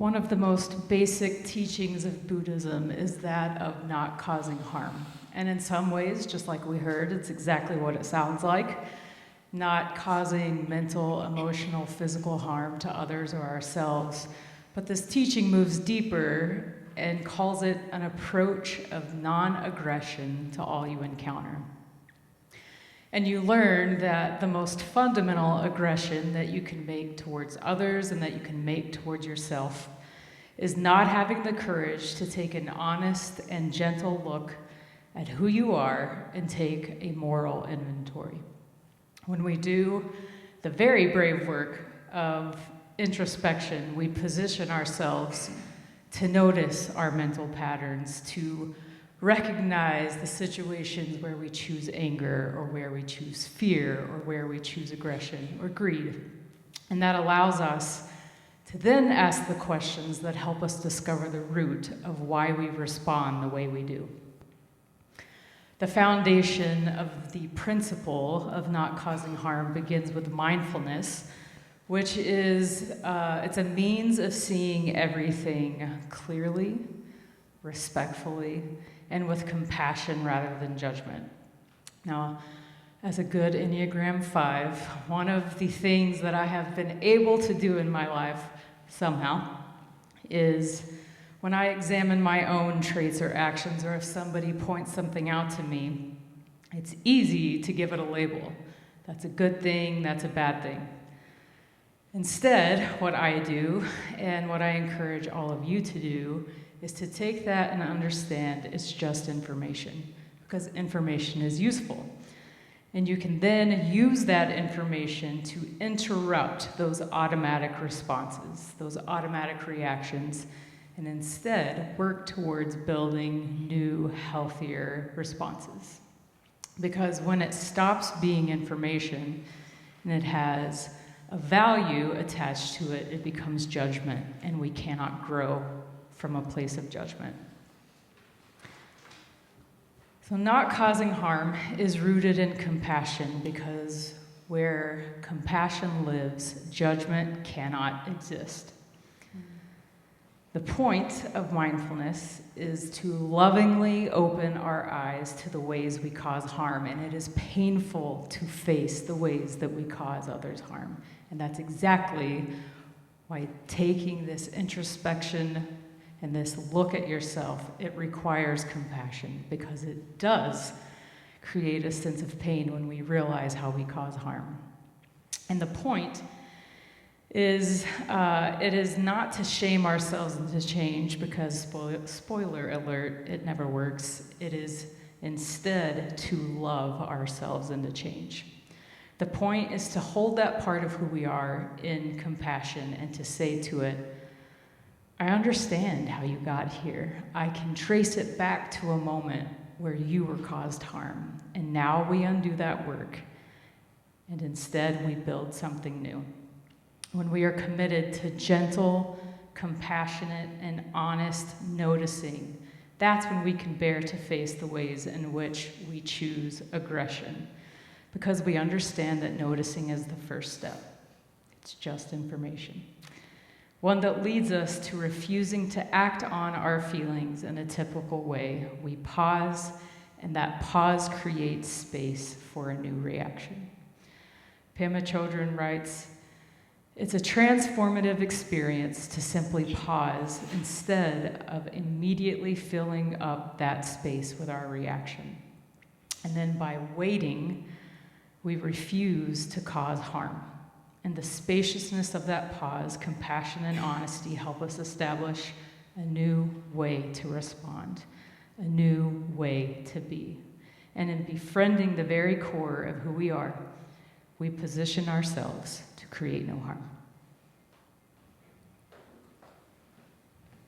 One of the most basic teachings of Buddhism is that of not causing harm. And in some ways, just like we heard, it's exactly what it sounds like. Not causing mental, emotional, physical harm to others or ourselves. But this teaching moves deeper and calls it an approach of non-aggression to all you encounter. And you learn that the most fundamental aggression that you can make towards others and that you can make towards yourself is not having the courage to take an honest and gentle look at who you are and take a moral inventory. When we do the very brave work of introspection, we position ourselves to notice our mental patterns, to recognize the situations where we choose anger or where we choose fear or where we choose aggression or greed. And that allows us to then ask the questions that help us discover the root of why we respond the way we do. The foundation of the principle of not causing harm begins with mindfulness, which is it's a means of seeing everything clearly, respectfully, and with compassion rather than judgment. Now, as a good Enneagram 5, one of the things that I have been able to do in my life somehow is when I examine my own traits or actions, or if somebody points something out to me, it's easy to give it a label. That's a good thing, that's a bad thing. Instead, what I do, and what I encourage all of you to do, is to take that and understand it's just information, because information is useful. And you can then use that information to interrupt those automatic responses, those automatic reactions, and instead work towards building new, healthier responses. Because when it stops being information and it has a value attached to it, it becomes judgment, and we cannot grow from a place of judgment. So not causing harm is rooted in compassion, because where compassion lives, judgment cannot exist. The point of mindfulness is to lovingly open our eyes to the ways we cause harm, and it is painful to face the ways that we cause others harm. And that's exactly why taking this introspection and this look at yourself, it requires compassion, because it does create a sense of pain when we realize how we cause harm. And the point is, it is not to shame ourselves into change, because spoiler alert, it never works. It is instead to love ourselves into change. The point is to hold that part of who we are in compassion and to say to it, I understand how you got here. I can trace it back to a moment where you were caused harm. And now we undo that work. And instead we build something new. When we are committed to gentle, compassionate, and honest noticing, that's when we can bear to face the ways in which we choose aggression. Because we understand that noticing is the first step. It's just information. One that leads us to refusing to act on our feelings in a typical way. We pause, and that pause creates space for a new reaction. Pema Chodron writes, it's a transformative experience to simply pause instead of immediately filling up that space with our reaction. And then by waiting, we refuse to cause harm. And the spaciousness of that pause, compassion and honesty help us establish a new way to respond, a new way to be. And in befriending the very core of who we are, we position ourselves to create no harm.